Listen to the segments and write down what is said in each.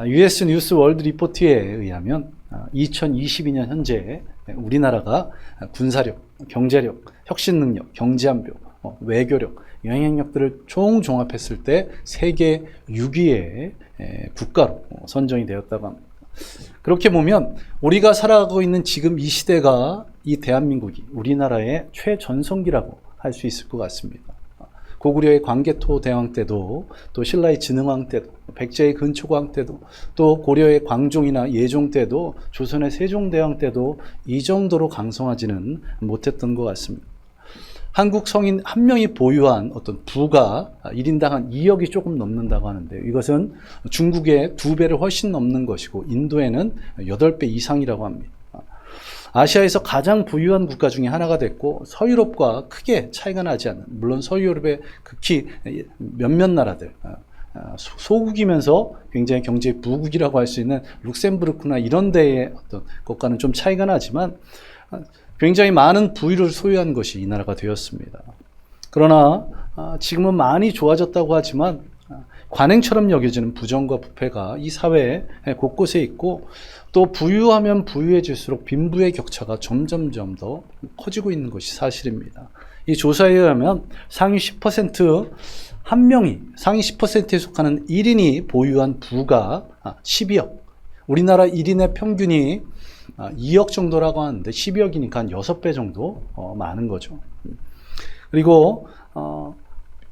US 뉴스 월드 리포트에 의하면 2022년 현재 우리나라가 군사력, 경제력, 혁신 능력, 경제 안보, 외교력, 영향력들을 총종합했을 때 세계 6위의 국가로 선정이 되었다고 합니다. 그렇게 보면 우리가 살아가고 있는 지금 이 시대가 이 대한민국이 우리나라의 최전성기라고 할 수 있을 것 같습니다. 고구려의 광개토 대왕 때도, 또 신라의 진흥왕 때도, 백제의 근초광 때도, 또 고려의 광종이나 예종 때도, 조선의 세종대왕 때도 이 정도로 강성하지는 못했던 것 같습니다. 한국 성인 한 명이 보유한 어떤 부가 1인당 한 2억이 조금 넘는다고 하는데, 이것은 중국의 2배를 훨씬 넘는 것이고 인도에는 8배 이상이라고 합니다. 아시아에서 가장 부유한 국가 중에 하나가 됐고 서유럽과 크게 차이가 나지 않는, 물론 서유럽의 극히 몇몇 나라들, 소국이면서 굉장히 경제 부국이라고 할 수 있는 룩셈부르크나 이런 데의 어떤 것과는 좀 차이가 나지만 굉장히 많은 부유를 소유한 것이 이 나라가 되었습니다. 그러나 지금은 많이 좋아졌다고 하지만 관행처럼 여겨지는 부정과 부패가 이 사회 곳곳에 있고, 또 부유하면 부유해질수록 빈부의 격차가 점점점 더 커지고 있는 것이 사실입니다. 이 조사에 의하면 상위 10% 한 명이, 상위 10%에 속하는 1인이 보유한 부가 12억. 우리나라 1인의 평균이 2억 정도라고 하는데 12억이니까 한 6배 정도 많은 거죠. 그리고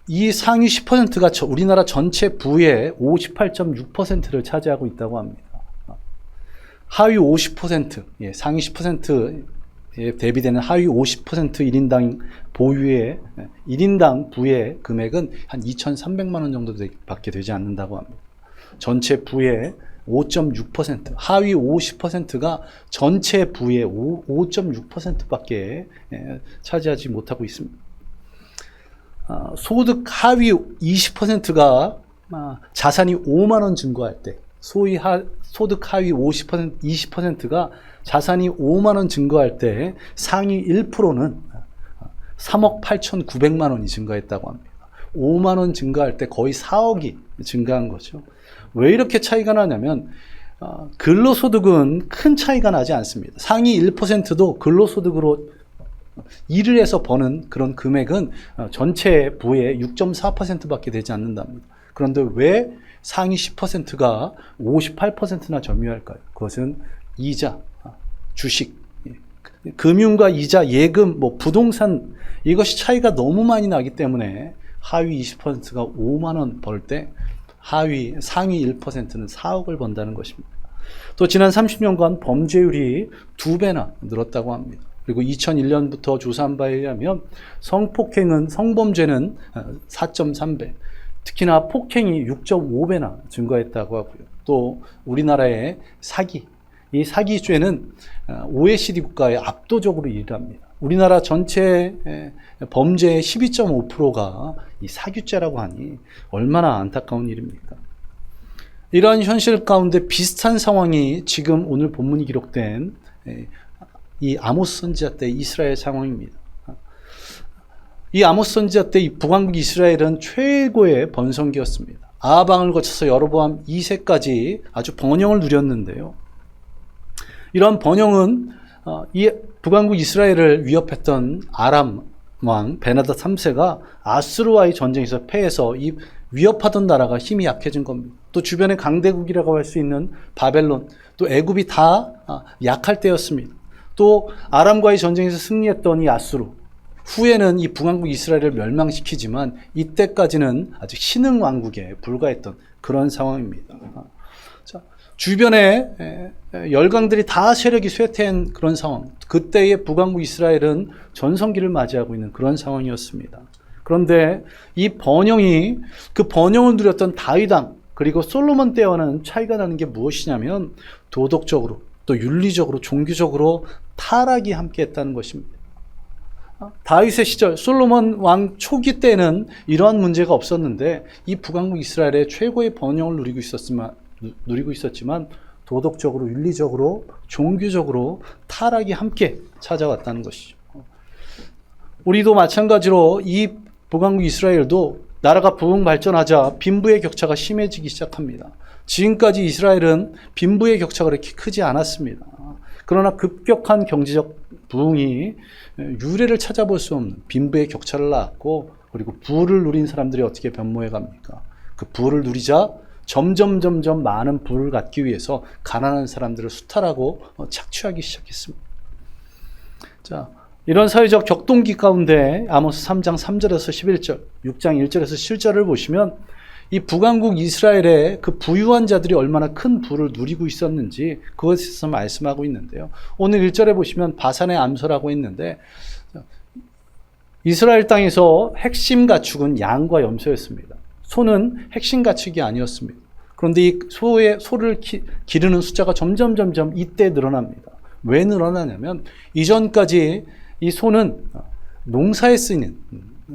이 상위 10%가 우리나라 전체 부의 58.6%를 차지하고 있다고 합니다. 하위 50%, 상위 10%에 대비되는 하위 50% 1인당 보유의 1인당 부의 금액은 한 2,300만 원 정도 밖에 되지 않는다고 합니다. 전체 부의 5.6%, 하위 50%가 전체 부의 5.6%밖에 차지하지 못하고 있습니다. 소득 하위 20%가 자산이 5만 원 증거할 때, 소위 소득 하위 50%, 20%가 자산이 5만 원 증거할 때 상위 1%는 3억 8,900만 원이 증가했다고 합니다. 5만 원 증가할 때 거의 4억이 증가한 거죠. 왜 이렇게 차이가 나냐면 근로소득은 큰 차이가 나지 않습니다. 상위 1%도 근로소득으로 일을 해서 버는 그런 금액은 전체 부의 6.4%밖에 되지 않는답니다. 그런데 왜 상위 10%가 58%나 점유할까요? 그것은 이자, 주식, 금융과 이자, 예금, 부동산, 이것이 차이가 너무 많이 나기 때문에 하위 20%가 5만 원 벌 때 상위 1%는 4억을 번다는 것입니다. 또 지난 30년간 범죄율이 2배나 늘었다고 합니다. 그리고 2001년부터 조사한 바에 의하면 성범죄는 4.3배, 특히나 폭행이 6.5배나 증가했다고 하고요. 또 우리나라의 이 사기죄는 OECD 국가에 압도적으로 1위합니다. 우리나라 전체 범죄의 12.5%가 이 사기죄라고 하니 얼마나 안타까운 일입니까? 이러한 현실 가운데 비슷한 상황이 지금 오늘 본문이 기록된 이 아모스 선지자 때 이스라엘 상황입니다. 이 아모스 선지자 때 이 북왕국 이스라엘은 최고의 번성기였습니다. 아방을 거쳐서 여로보암 2세까지 아주 번영을 누렸는데요. 이러한 번영은 이 북왕국 이스라엘을 위협했던 아람 왕 베나다 3세가 아수르와의 전쟁에서 패해서 이 위협하던 나라가 힘이 약해진 겁니다. 또 주변의 강대국이라고 할 수 있는 바벨론, 또 애굽이 다 약할 때였습니다. 또 아람과의 전쟁에서 승리했던 이 아수르, 후에는 이 북왕국 이스라엘을 멸망시키지만 이때까지는 아직 신흥 왕국에 불과했던 그런 상황입니다. 자, 주변에 열강들이 다 세력이 쇠퇴한 그런 상황, 그때의 북왕국 이스라엘은 전성기를 맞이하고 있는 그런 상황이었습니다. 그런데 이 번영이, 그 번영을 누렸던 다윗왕 그리고 솔로몬 때와는 차이가 나는 게 무엇이냐면 도덕적으로 또 윤리적으로 종교적으로 타락이 함께했다는 것입니다. 다윗의 시절 솔로몬 왕 초기 때는 이러한 문제가 없었는데 이 북왕국 이스라엘의 최고의 번영을 누리고 있었지만 도덕적으로 윤리적으로 종교적으로 타락이 함께 찾아왔다는 것이죠. 우리도 마찬가지로 이 북왕국 이스라엘도 나라가 부흥 발전하자 빈부의 격차가 심해지기 시작합니다. 지금까지 이스라엘은 빈부의 격차가 그렇게 크지 않았습니다. 그러나 급격한 경제적 부흥이 유례를 찾아볼 수 없는 빈부의 격차를 낳았고, 그리고 부를 누린 사람들이 어떻게 변모해 갑니까? 그 부를 누리자 점점 많은 부를 갖기 위해서 가난한 사람들을 수탈하고 착취하기 시작했습니다. 자, 이런 사회적 격동기 가운데 아모스 3장 3절에서 11절, 6장 1절에서 7절을 보시면 이 북왕국 이스라엘의 그 부유한 자들이 얼마나 큰 부를 누리고 있었는지 그것에 대해서 말씀하고 있는데요. 오늘 1절에 보시면 바산의 암소라고 했는데, 이스라엘 땅에서 핵심 가축은 양과 염소였습니다. 소는 핵심 가축이 아니었습니다. 그런데 이 소를 기르는 숫자가 점점 이때 늘어납니다. 왜 늘어나냐면 이전까지 이 소는 농사에 쓰이는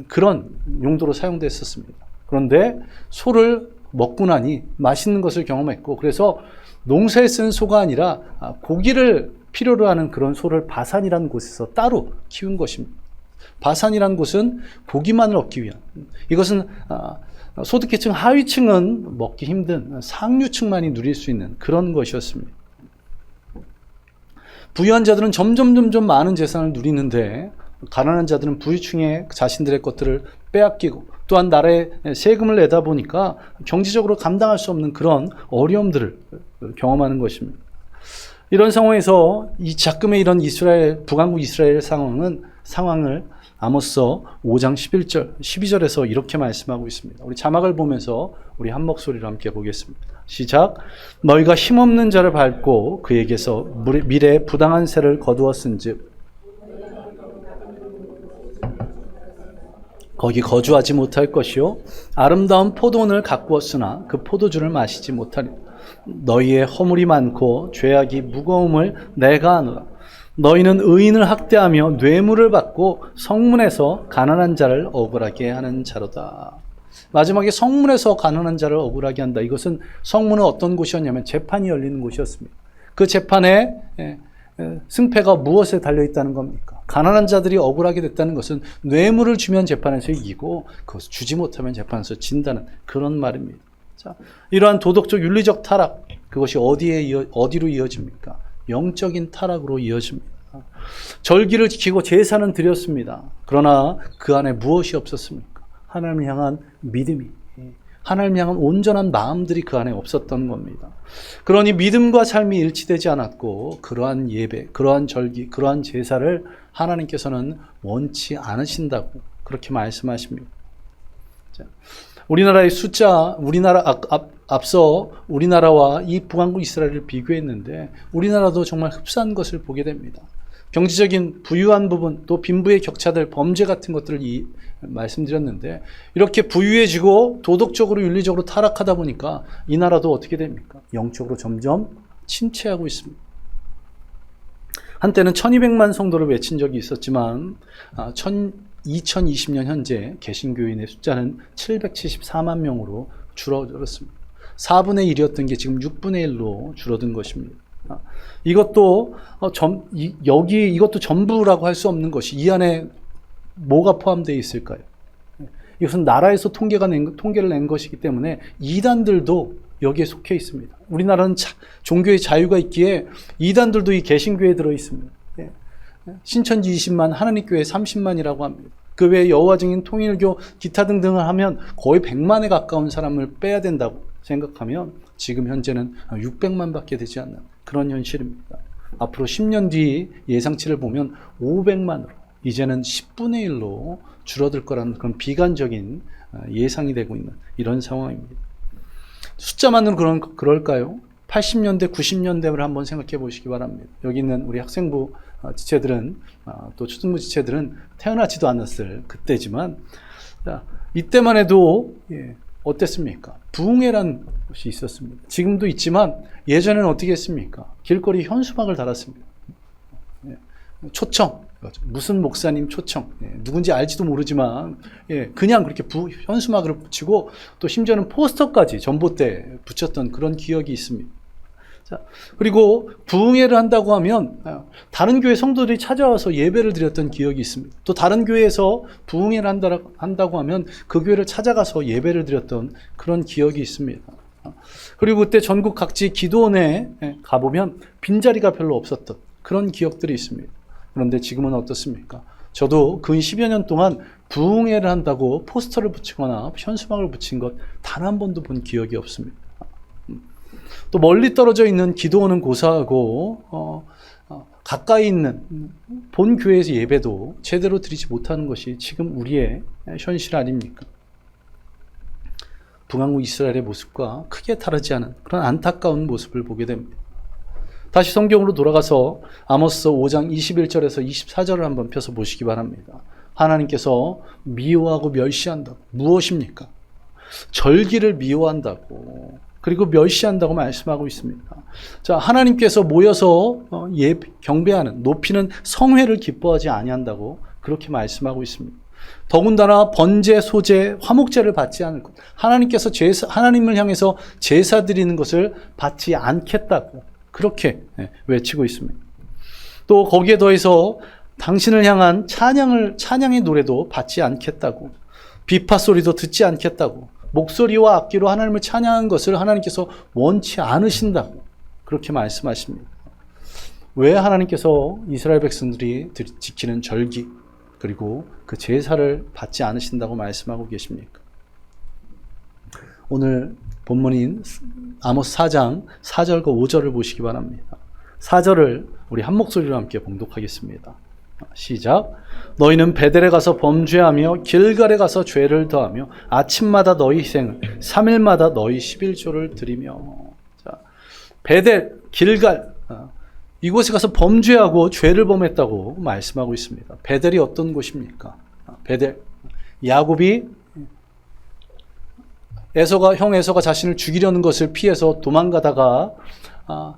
그런 용도로 사용됐었습니다. 그런데 소를 먹고 나니 맛있는 것을 경험했고, 그래서 농사에 쓰는 소가 아니라 고기를 필요로 하는 그런 소를 바산이라는 곳에서 따로 키운 것입니다. 바산이라는 곳은 고기만을 얻기 위한, 이것은 소득계층 하위층은 먹기 힘든 상류층만이 누릴 수 있는 그런 것이었습니다. 부유한 자들은 점점 많은 재산을 누리는데, 가난한 자들은 부유층의 자신들의 것들을 빼앗기고, 또한 나라에 세금을 내다 보니까 경제적으로 감당할 수 없는 그런 어려움들을 경험하는 것입니다. 이런 상황에서 이 작금의 이런 북왕국 이스라엘 상황을 아모스 5장 11절, 12절에서 이렇게 말씀하고 있습니다. 우리 자막을 보면서 우리 한 목소리로 함께 보겠습니다. 시작. 너희가 힘없는 자를 밟고 그에게서 미래의 부당한 세를 거두었은즉 거기 거주하지 못할 것이요 아름다운 포도원을 가꾸었으나 그 포도주를 마시지 못하리. 너희의 허물이 많고 죄악이 무거움을 내가 아노라. 너희는 의인을 학대하며 뇌물을 받고 성문에서 가난한 자를 억울하게 하는 자로다. 마지막에 성문에서 가난한 자를 억울하게 한다. 이것은 성문은 어떤 곳이었냐면 재판이 열리는 곳이었습니다. 그 재판에 승패가 무엇에 달려있다는 겁니까? 가난한 자들이 억울하게 됐다는 것은 뇌물을 주면 재판에서 이기고 그것을 주지 못하면 재판에서 진다는 그런 말입니다. 자, 이러한 도덕적 윤리적 타락, 그것이 어디로 이어집니까? 영적인 타락으로 이어집니다. 절기를 지키고 제사는 드렸습니다. 그러나 그 안에 무엇이 없었습니까? 하나님을 향한 믿음이, 하나님을 향한 온전한 마음들이 그 안에 없었던 겁니다. 그러니 믿음과 삶이 일치되지 않았고, 그러한 예배, 그러한 절기, 그러한 제사를 하나님께서는 원치 않으신다고 그렇게 말씀하십니다. 자, 우리나라의 숫자, 앞서 우리나라와 이 북왕국 이스라엘을 비교했는데, 우리나라도 정말 흡사한 것을 보게 됩니다. 경제적인 부유한 부분, 또 빈부의 격차들, 범죄 같은 것들을 말씀드렸는데, 이렇게 부유해지고 도덕적으로 윤리적으로 타락하다 보니까 이 나라도 어떻게 됩니까? 영적으로 점점 침체하고 있습니다. 한때는 1200만 성도를 외친 적이 있었지만 2020년 현재 개신교인의 숫자는 774만 명으로 줄어들었습니다. 4분의 1이었던 게 지금 6분의 1로 줄어든 것입니다. 이것도 이것도 전부라고 할 수 없는 것이, 이 안에 뭐가 포함되어 있을까요? 이것은 나라에서 통계를 낸 것이기 때문에 이단들도 여기에 속해 있습니다. 우리나라는 종교의 자유가 있기에 이단들도 이 개신교에 들어 있습니다. 신천지 20만, 하나님교회 30만이라고 합니다. 그 외에 여호와 증인, 통일교, 기타 등등을 하면 거의 100만에 가까운 사람을 빼야 된다고 생각하면 지금 현재는 600만 밖에 되지 않는 그런 현실입니다. 앞으로 10년 뒤 예상치를 보면 500만으로, 이제는 10분의 1로 줄어들 거라는 그런 비관적인 예상이 되고 있는 이런 상황입니다. 숫자만으로 그럴까요? 80년대, 90년대를 한번 생각해 보시기 바랍니다. 여기 있는 우리 학생부 지체들은, 또 초등부 지체들은 태어나지도 않았을 그때지만, 이때만 해도 어땠습니까? 부흥회란 것이 있었습니다. 지금도 있지만 예전에는 어떻게 했습니까? 길거리 현수막을 달았습니다. 초청, 무슨 목사님 초청, 누군지 알지도 모르지만 그냥 그렇게 현수막을 붙이고, 또 심지어는 포스터까지 전봇대에 붙였던 그런 기억이 있습니다. 자, 그리고 부흥회를 한다고 하면 다른 교회 성도들이 찾아와서 예배를 드렸던 기억이 있습니다. 또 다른 교회에서 부흥회를 한다고 하면 그 교회를 찾아가서 예배를 드렸던 그런 기억이 있습니다. 그리고 그때 전국 각지 기도원에 가보면 빈자리가 별로 없었던 그런 기억들이 있습니다. 그런데 지금은 어떻습니까? 저도 근 10여 년 동안 부흥회를 한다고 포스터를 붙이거나 현수막을 붙인 것 단 한 번도 본 기억이 없습니다. 또 멀리 떨어져 있는 기도원은 고사하고 가까이 있는 본 교회에서 예배도 제대로 드리지 못하는 것이 지금 우리의 현실 아닙니까? 북왕국 이스라엘의 모습과 크게 다르지 않은 그런 안타까운 모습을 보게 됩니다. 다시 성경으로 돌아가서 아모스 5장 21절에서 24절을 한번 펴서 보시기 바랍니다. 하나님께서 미워하고 멸시한다. 무엇입니까? 절기를 미워한다고, 그리고 멸시한다고 말씀하고 있습니다. 자, 하나님께서 모여서 경배하는, 높이는 성회를 기뻐하지 아니한다고 그렇게 말씀하고 있습니다. 더군다나 번제, 소제, 화목제를 받지 않을 것, 하나님께서 하나님을 향해서 제사 드리는 것을 받지 않겠다고 그렇게 외치고 있습니다. 또 거기에 더해서 당신을 향한 찬양의 노래도 받지 않겠다고, 비파 소리도 듣지 않겠다고, 목소리와 악기로 하나님을 찬양한 것을 하나님께서 원치 않으신다고 그렇게 말씀하십니다. 왜 하나님께서 이스라엘 백성들이 지키는 절기 그리고 그 제사를 받지 않으신다고 말씀하고 계십니까? 오늘 본문인 아모스 4장 4절과 5절을 보시기 바랍니다. 4절을 우리 한 목소리로 함께 봉독하겠습니다. 시작. 너희는 베델에 가서 범죄하며 길갈에 가서 죄를 더하며 아침마다 너희 희생을 3일마다 너희 11조를 드리며. 자, 베델, 길갈, 이곳에 가서 범죄하고 죄를 범했다고 말씀하고 있습니다. 베델이 어떤 곳입니까? 베델, 야곱이 형 에서가 자신을 죽이려는 것을 피해서 도망가다가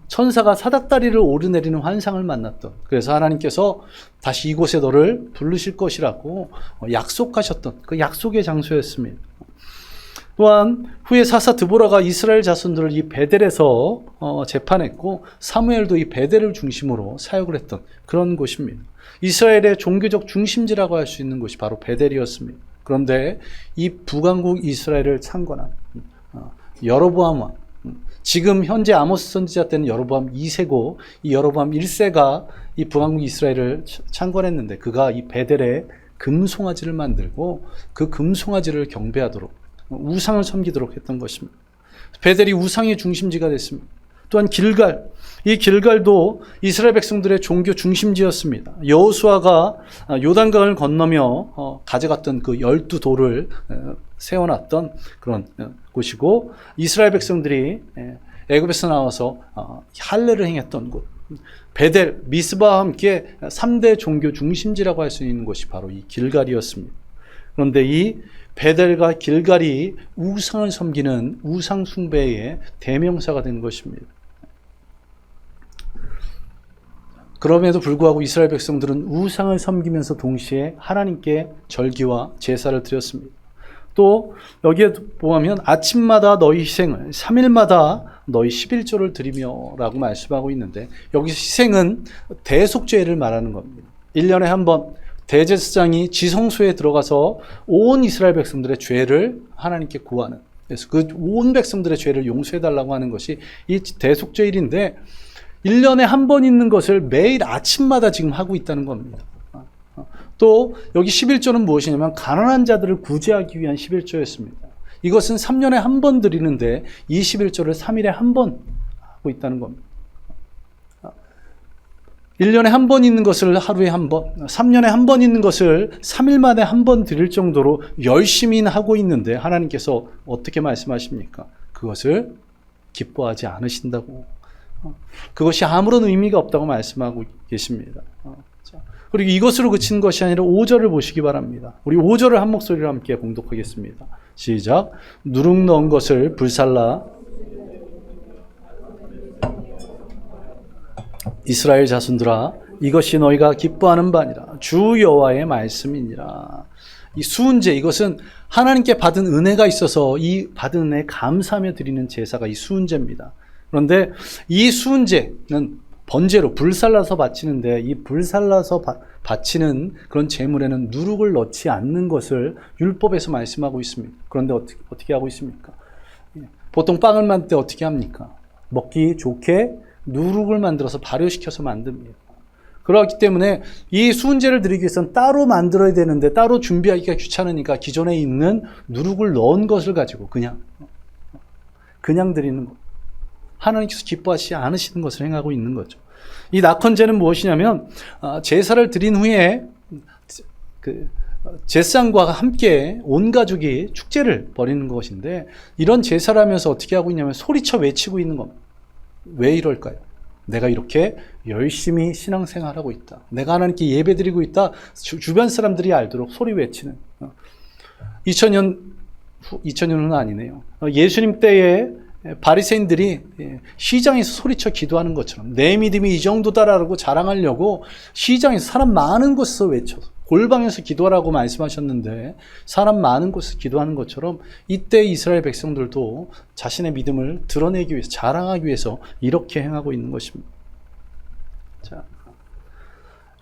천사가 사닥다리를 오르내리는 환상을 만났던, 그래서 하나님께서 다시 이곳에 너를 부르실 것이라고 약속하셨던 그 약속의 장소였습니다. 또한 후에 사사 드보라가 이스라엘 자손들을 이 베델에서 재판했고, 사무엘도 이 베델을 중심으로 사역을 했던 그런 곳입니다. 이스라엘의 종교적 중심지라고 할 수 있는 곳이 바로 베델이었습니다. 그런데 이 북왕국 이스라엘을 창건한 여로보암 왕, 지금 현재 아모스 선지자 때는 여로보암 2세고 이 여로보암 1세가 이 북왕국 이스라엘을 창건했는데, 그가 이 베델에 금송아지를 만들고 그 금송아지를 경배하도록, 우상을 섬기도록 했던 것입니다. 베델이 우상의 중심지가 됐습니다. 또한 길갈, 이 길갈도 이스라엘 백성들의 종교 중심지였습니다. 여호수아가 요단강을 건너며 가져갔던 그 12돌을 세워놨던 그런 곳이고, 이스라엘 백성들이 애굽에서 나와서 할례를 행했던 곳, 베델, 미스바와 함께 3대 종교 중심지라고 할 수 있는 곳이 바로 이 길갈이었습니다. 그런데 이 베델과 길갈이 우상을 섬기는 우상 숭배의 대명사가 된 것입니다. 그럼에도 불구하고 이스라엘 백성들은 우상을 섬기면서 동시에 하나님께 절기와 제사를 드렸습니다. 또 여기에 보면 아침마다 너희 희생을 3일마다 너희 11조를 드리며 라고 말씀하고 있는데, 여기 희생은 대속죄를 말하는 겁니다. 1년에 한 번 대제사장이 지성소에 들어가서 온 이스라엘 백성들의 죄를 하나님께 구하는, 그래서 그 온 백성들의 죄를 용서해달라고 하는 것이 이 대속죄일인데, 1년에 한 번 있는 것을 매일 아침마다 지금 하고 있다는 겁니다. 또 여기 11조는 무엇이냐면 가난한 자들을 구제하기 위한 11조였습니다. 이것은 3년에 한 번 드리는데 이 11조를 3일에 한 번 하고 있다는 겁니다. 1년에 한 번 있는 것을 하루에 한 번, 3년에 한 번 있는 것을 3일 만에 한 번 드릴 정도로 열심히 하고 있는데 하나님께서 어떻게 말씀하십니까? 그것을 기뻐하지 않으신다고, 그것이 아무런 의미가 없다고 말씀하고 계십니다. 그리고 이것으로 그친 것이 아니라 5절을 보시기 바랍니다. 우리 5절을 한 목소리로 함께 봉독하겠습니다. 시작. 누룩 넣은 것을 불살라 이스라엘 자손들아, 이것이 너희가 기뻐하는 바니라. 주 여호와의 말씀이니라. 이 수은제, 이것은 하나님께 받은 은혜가 있어서 이 받은 은혜에 감사하며 드리는 제사가 이 수은제입니다. 그런데 이 수은제는 번제로 불살라서 바치는데, 이 불살라서 바치는 그런 제물에는 누룩을 넣지 않는 것을 율법에서 말씀하고 있습니다. 그런데 어떻게 하고 있습니까? 보통 빵을 만들 때 어떻게 합니까? 먹기 좋게 누룩을 만들어서 발효시켜서 만듭니다. 그렇기 때문에 이 수은제를 드리기 위해서는 따로 만들어야 되는데 따로 준비하기가 귀찮으니까 기존에 있는 누룩을 넣은 것을 가지고 그냥 드리는 것. 하나님께서 기뻐하시지 않으시는 것을 행하고 있는 거죠. 이 낙헌제는 무엇이냐면 제사를 드린 후에 제사장과 함께 온 가족이 축제를 벌이는 것인데, 이런 제사를 하면서 어떻게 하고 있냐면 소리쳐 외치고 있는 겁니다. 왜 이럴까요? 내가 이렇게 열심히 신앙생활하고 있다, 내가 하나님께 예배드리고 있다, 주변 사람들이 알도록 소리 외치는. 2000년은 아니네요. 예수님 때에 바리새인들이 시장에서 소리쳐 기도하는 것처럼 내 믿음이 이 정도다라고 자랑하려고 시장에서 사람 많은 곳에서 외쳐서, 골방에서 기도하라고 말씀하셨는데 사람 많은 곳에서 기도하는 것처럼 이때 이스라엘 백성들도 자신의 믿음을 드러내기 위해서, 자랑하기 위해서 이렇게 행하고 있는 것입니다. 자,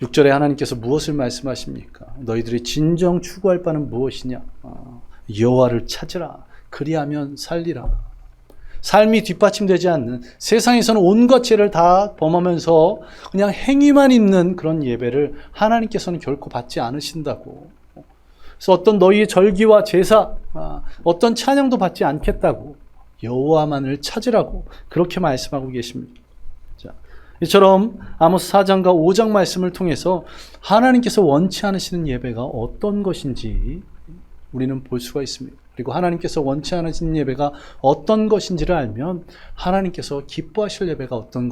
6절에 하나님께서 무엇을 말씀하십니까? 너희들이 진정 추구할 바는 무엇이냐? 여호와를 찾으라, 그리하면 살리라. 삶이 뒷받침되지 않는, 세상에서는 온갖 죄를 다 범하면서 그냥 행위만 있는 그런 예배를 하나님께서는 결코 받지 않으신다고. 그래서 어떤 너희의 절기와 제사, 어떤 찬양도 받지 않겠다고, 여호와만을 찾으라고 그렇게 말씀하고 계십니다. 자, 이처럼 아모스 4장과 5장 말씀을 통해서 하나님께서 원치 않으시는 예배가 어떤 것인지 우리는 볼 수가 있습니다. 그리고 하나님께서 원치 않으신 예배가 어떤 것인지를 알면 하나님께서 기뻐하실 예배가 어떤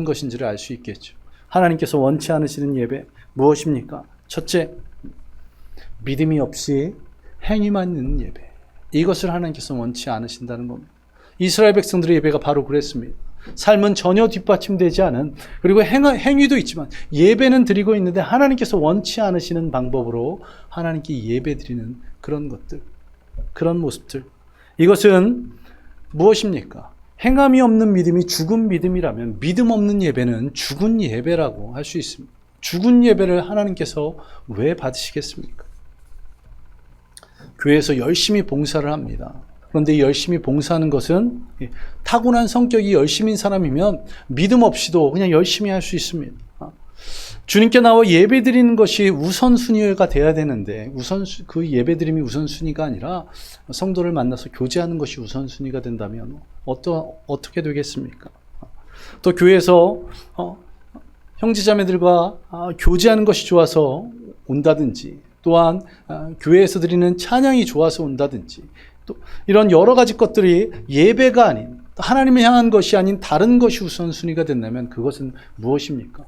것인지를 알 수 있겠죠. 하나님께서 원치 않으시는 예배 무엇입니까? 첫째, 믿음이 없이 행위만 있는 예배. 이것을 하나님께서 원치 않으신다는 겁니다. 이스라엘 백성들의 예배가 바로 그랬습니다. 삶은 전혀 뒷받침되지 않은, 그리고 행위도 있지만 예배는 드리고 있는데 하나님께서 원치 않으시는 방법으로 하나님께 예배 드리는 그런 것들, 그런 모습들. 이것은 무엇입니까? 행함이 없는 믿음이 죽은 믿음이라면 믿음 없는 예배는 죽은 예배라고 할 수 있습니다. 죽은 예배를 하나님께서 왜 받으시겠습니까? 교회에서 열심히 봉사를 합니다. 그런데 열심히 봉사하는 것은 타고난 성격이 열심인 사람이면 믿음 없이도 그냥 열심히 할 수 있습니다. 주님께 나와 예배드리는 것이 우선순위가 돼야 되는데 그 예배드림이 우선순위가 아니라 성도를 만나서 교제하는 것이 우선순위가 된다면 어떻게 되겠습니까? 또 교회에서 형제자매들과 교제하는 것이 좋아서 온다든지, 또한 교회에서 드리는 찬양이 좋아서 온다든지, 또 이런 여러 가지 것들이 예배가 아닌, 하나님을 향한 것이 아닌 다른 것이 우선순위가 된다면 그것은 무엇입니까?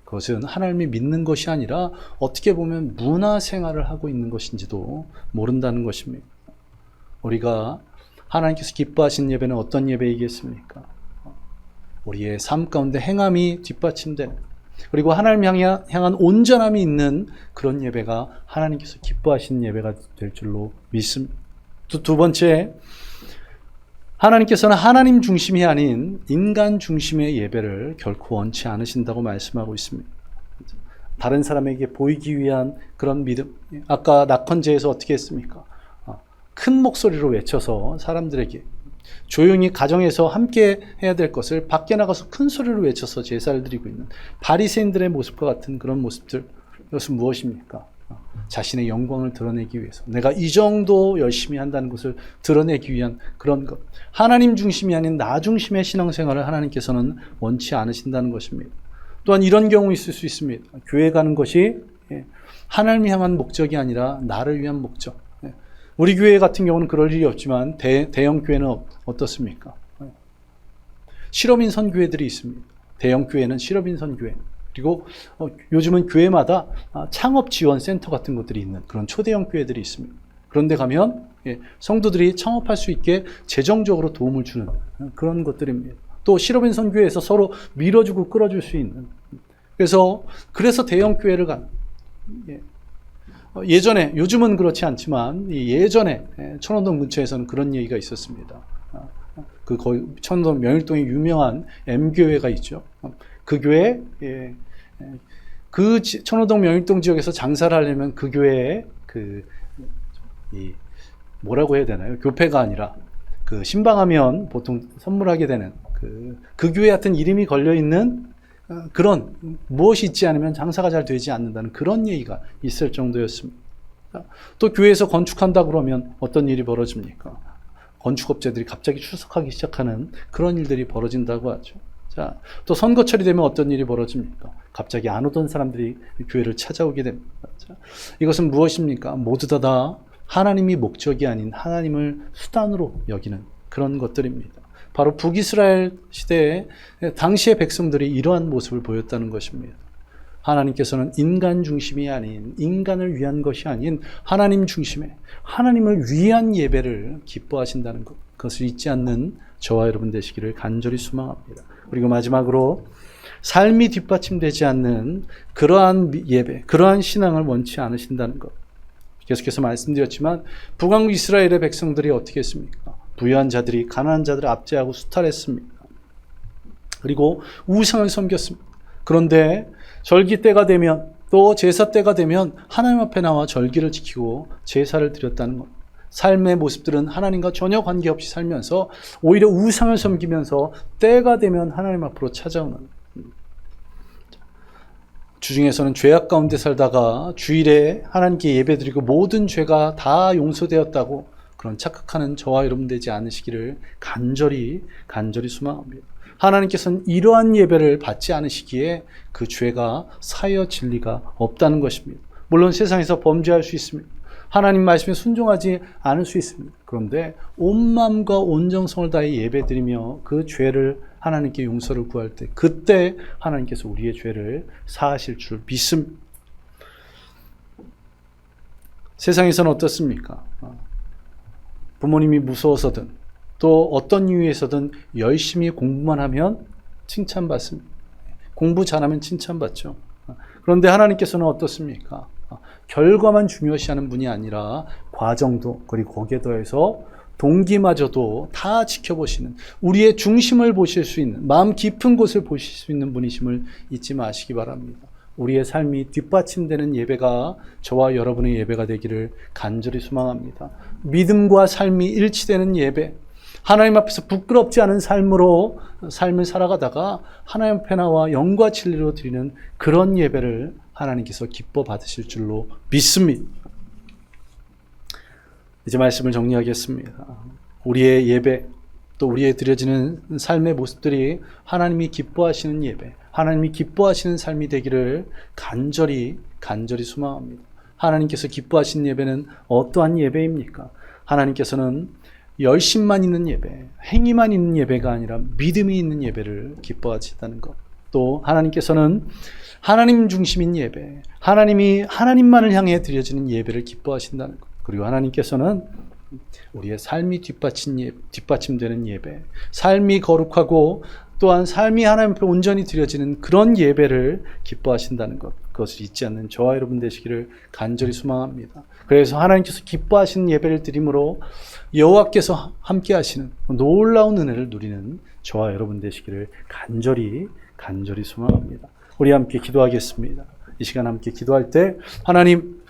그것은 하나님을 믿는 것이 아니라 어떻게 보면 문화생활을 하고 있는 것인지도 모른다는 것입니다. 우리가 하나님께서 기뻐하시는 예배는 어떤 예배이겠습니까? 우리의 삶 가운데 행함이 뒷받침되는, 그리고 하나님 향한 온전함이 있는 그런 예배가 하나님께서 기뻐하시는 예배가 될 줄로 믿습니다. 두 번째, 하나님께서는 하나님 중심이 아닌 인간 중심의 예배를 결코 원치 않으신다고 말씀하고 있습니다. 다른 사람에게 보이기 위한 그런 믿음. 아까 낙헌제에서 어떻게 했습니까? 큰 목소리로 외쳐서 사람들에게, 조용히 가정에서 함께 해야 될 것을 밖에 나가서 큰 소리로 외쳐서 제사를 드리고 있는 바리새인들의 모습과 같은 그런 모습들. 이것은 무엇입니까? 자신의 영광을 드러내기 위해서, 내가 이 정도 열심히 한다는 것을 드러내기 위한 그런 것. 하나님 중심이 아닌 나 중심의 신앙생활을 하나님께서는 원치 않으신다는 것입니다. 또한 이런 경우 있을 수 있습니다. 교회 가는 것이 하나님을 향한 목적이 아니라 나를 위한 목적. 우리 교회 같은 경우는 그럴 일이 없지만 대형 교회는 어떻습니까? 실업인 선교회들이 있습니다. 대형 교회는 실업인 선교회. 그리고 요즘은 교회마다 창업 지원 센터 같은 것들이 있는 그런 초대형 교회들이 있습니다. 그런데 가면 성도들이 창업할 수 있게 재정적으로 도움을 주는 그런 것들입니다. 또 실업인 선교회에서 서로 밀어주고 끌어줄 수 있는, 그래서 대형 교회를 가는, 예전에, 요즘은 그렇지 않지만 예전에 천원동 근처에서는 그런 얘기가 있었습니다. 거기 천원동 명일동에 유명한 M교회가 있죠. 그 교회, 그 천호동 명일동 지역에서 장사를 하려면 그 교회에 뭐라고 해야 되나요? 교회가 아니라 그 신방하면 보통 선물하게 되는 그 교회 같은 이름이 걸려있는 그런 무엇이 있지 않으면 장사가 잘 되지 않는다는 그런 얘기가 있을 정도였습니다. 또 교회에서 건축한다 그러면 어떤 일이 벌어집니까? 건축업자들이 갑자기 출석하기 시작하는 그런 일들이 벌어진다고 하죠. 자, 또 선거철이 되면 어떤 일이 벌어집니까? 갑자기 안 오던 사람들이 교회를 찾아오게 됩니다. 자, 이것은 무엇입니까? 모두 다 하나님이 목적이 아닌 하나님을 수단으로 여기는 그런 것들입니다. 바로 북이스라엘 시대에 당시의 백성들이 이러한 모습을 보였다는 것입니다. 하나님께서는 인간 중심이 아닌, 인간을 위한 것이 아닌 하나님 중심의, 하나님을 위한 예배를 기뻐하신다는 것, 그것을 잊지 않는 저와 여러분 되시기를 간절히 소망합니다. 그리고 마지막으로 삶이 뒷받침되지 않는 그러한 예배, 그러한 신앙을 원치 않으신다는 것. 계속해서 말씀드렸지만 북왕국 이스라엘의 백성들이 어떻게 했습니까? 부유한 자들이 가난한 자들을 압제하고 수탈했습니다. 그리고 우상을 섬겼습니다. 그런데 절기 때가 되면, 또 제사 때가 되면 하나님 앞에 나와 절기를 지키고 제사를 드렸다는 것. 삶의 모습들은 하나님과 전혀 관계없이 살면서 오히려 우상을 섬기면서 때가 되면 하나님 앞으로 찾아오는, 주중에서는 죄악 가운데 살다가 주일에 하나님께 예배드리고 모든 죄가 다 용서되었다고 그런 착각하는 저와 여러분 되지 않으시기를 간절히 소망합니다. 하나님께서는 이러한 예배를 받지 않으시기에 그 죄가 사여질 리가 없다는 것입니다. 물론 세상에서 범죄할 수 있습니다. 하나님 말씀에 순종하지 않을 수 있습니다. 그런데 온 마음과 온 정성을 다해 예배드리며 그 죄를 하나님께 용서를 구할 때, 그때 하나님께서 우리의 죄를 사하실 줄 믿습니다. 세상에서는 어떻습니까? 부모님이 무서워서든 또 어떤 이유에서든 열심히 공부만 하면 칭찬받습니다. 공부 잘하면 칭찬받죠. 그런데 하나님께서는 어떻습니까? 결과만 중요시하는 분이 아니라 과정도, 그리고 거기에 더해서 동기마저도 다 지켜보시는, 우리의 중심을 보실 수 있는, 마음 깊은 곳을 보실 수 있는 분이심을 잊지 마시기 바랍니다. 우리의 삶이 뒷받침되는 예배가 저와 여러분의 예배가 되기를 간절히 소망합니다. 믿음과 삶이 일치되는 예배, 하나님 앞에서 부끄럽지 않은 삶으로 삶을 살아가다가 하나님 앞에 나와 영과 진리로 드리는 그런 예배를 하나님께서 기뻐 받으실 줄로 믿습니다. 이제 말씀을 정리하겠습니다. 우리의 예배, 또 우리의 드려지는 삶의 모습들이 하나님이 기뻐하시는 예배, 하나님이 기뻐하시는 삶이 되기를 간절히 소망합니다. 하나님께서 기뻐하시는 예배는 어떠한 예배입니까? 하나님께서는 열심만 있는 예배, 행위만 있는 예배가 아니라 믿음이 있는 예배를 기뻐하시다는 것. 또 하나님께서는 하나님 중심인 예배, 하나님이 하나님만을 향해 드려지는 예배를 기뻐하신다는 것. 그리고 하나님께서는 우리의 삶이 뒷받침되는 예배, 삶이 거룩하고 또한 삶이 하나님 앞에 온전히 드려지는 그런 예배를 기뻐하신다는 것, 그것을 잊지 않는 저와 여러분 되시기를 간절히 소망합니다. 그래서 하나님께서 기뻐하시는 예배를 드림으로 여호와께서 함께 하시는 놀라운 은혜를 누리는 저와 여러분 되시기를 간절히 소망합니다. 우리 함께 기도하겠습니다. 이 시간 함께 기도할 때, 하나님,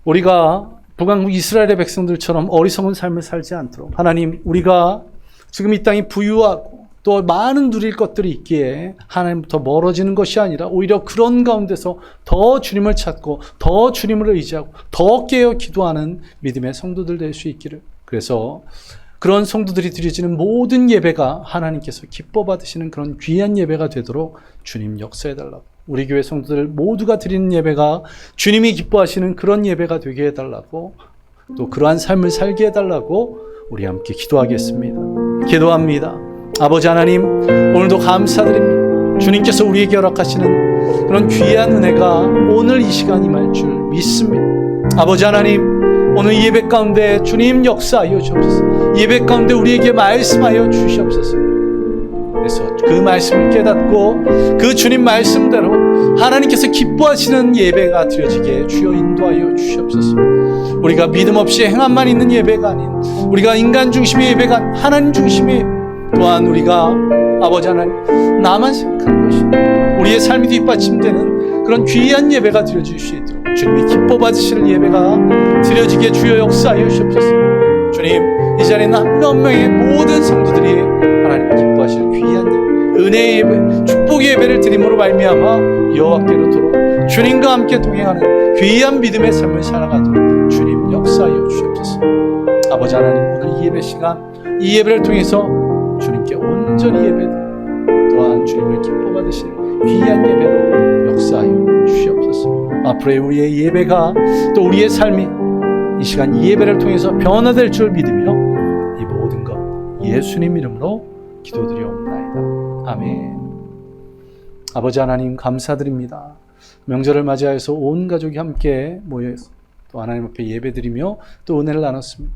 우리가 북왕국 이스라엘의 백성들처럼 어리석은 삶을 살지 않도록, 하나님, 우리가 지금 이 땅이 부유하고 또 많은 누릴 것들이 있기에 하나님부터 멀어지는 것이 아니라 오히려 그런 가운데서 더 주님을 찾고 더 주님을 의지하고 더 깨어 기도하는 믿음의 성도들 될 수 있기를, 그래서 그런 성도들이 드려지는 모든 예배가 하나님께서 기뻐 받으시는 그런 귀한 예배가 되도록 주님 역사해달라고, 우리 교회 성도들 모두가 드리는 예배가 주님이 기뻐하시는 그런 예배가 되게 해달라고, 또 그러한 삶을 살게 해달라고 우리 함께 기도하겠습니다. 기도합니다. 아버지 하나님, 오늘도 감사드립니다. 주님께서 우리에게 허락하시는 그런 귀한 은혜가 오늘 이 시간 임할 줄 믿습니다. 아버지 하나님, 오늘 예배 가운데 주님 역사하여 주옵소서. 예배 가운데 우리에게 말씀하여 주시옵소서. 그래서 그 말씀을 깨닫고 그 주님 말씀대로 하나님께서 기뻐하시는 예배가 드려지게 주여 인도하여 주시옵소서. 우리가 믿음 없이 행함만 있는 예배가 아닌, 우리가 인간 중심의 예배가 아닌 하나님 중심의, 또한 우리가 아버지 하나님 나만 생각하는 것이 우리의 삶이 뒷받침되는 그런 귀한 예배가 드려질 수 있도록 주님이 기뻐 받으시는 예배가 드려지게 주여 역사하여 주옵소서. 주님, 이 이 자리에 있는 한 명 한 명의 모든 성도들이 하나님이 기뻐하실 귀한 은혜의 예배, 축복의 예배를 드림으로 말미암아 여호와께로 돌아 주님과 함께 동행하는 귀한 믿음의 삶을 살아가도록 주님 역사하여 주옵소서. 아버지 하나님, 오늘 이 예배 시간, 이 예배를 통해서 주님께 온전히 예배드리고 또한 주님을 기뻐 받으실 귀한 예배로 역사하여 주시옵소서. 앞으로의 우리의 예배가 또 우리의 삶이 이 시간 이 예배를 통해서 변화될 줄 믿으며 이 모든 것 예수님 이름으로 기도드리옵나이다. 아멘. 아버지 하나님, 감사드립니다. 명절을 맞이하여서 온 가족이 함께 모여서 또 하나님 앞에 예배드리며 또 은혜를 나눴습니다.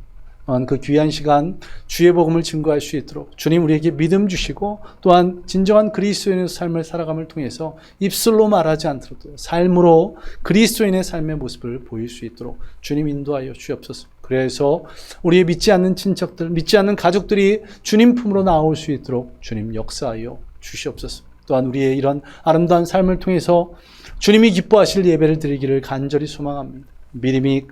또한 그 귀한 시간 주의 복음을 증거할 수 있도록 주님 우리에게 믿음 주시고 또한 진정한 그리스도인의 삶을 살아감을 통해서 입술로 말하지 않더라도 삶으로 그리스도인의 삶의 모습을 보일 수 있도록 주님 인도하여 주옵소서. 그래서 우리의 믿지 않는 친척들, 믿지 않는 가족들이 주님 품으로 나올 수 있도록 주님 역사하여 주시옵소서. 또한 우리의 이런 아름다운 삶을 통해서 주님이 기뻐하실 예배를 드리기를 간절히 소망합니다. 믿음이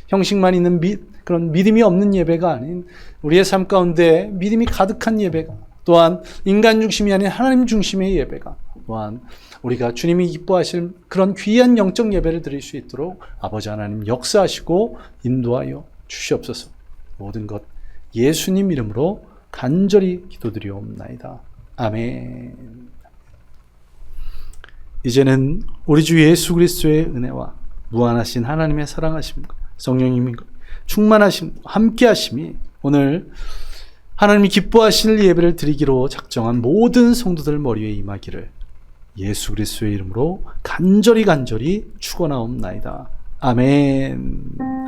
형식만 있는 그런 믿음이 없는 예배가 아닌 우리의 삶 가운데 믿음이 가득한 예배가, 또한 인간 중심이 아닌 하나님 중심의 예배가, 또한 우리가 주님이 기뻐하실 그런 귀한 영적 예배를 드릴 수 있도록 아버지 하나님 역사하시고 인도하여 주시옵소서. 모든 것 예수님 이름으로 간절히 기도드리옵나이다. 아멘. 이제는 우리 주 예수 그리스도의 은혜와 무한하신 하나님의 사랑하심과 성령님의 충만하심 함께 하심이 오늘 하나님이 기뻐하실 예배를 드리기로 작정한 모든 성도들 머리에 임하기를 예수 그리스도의 이름으로 간절히 축원하옵나이다. 아멘.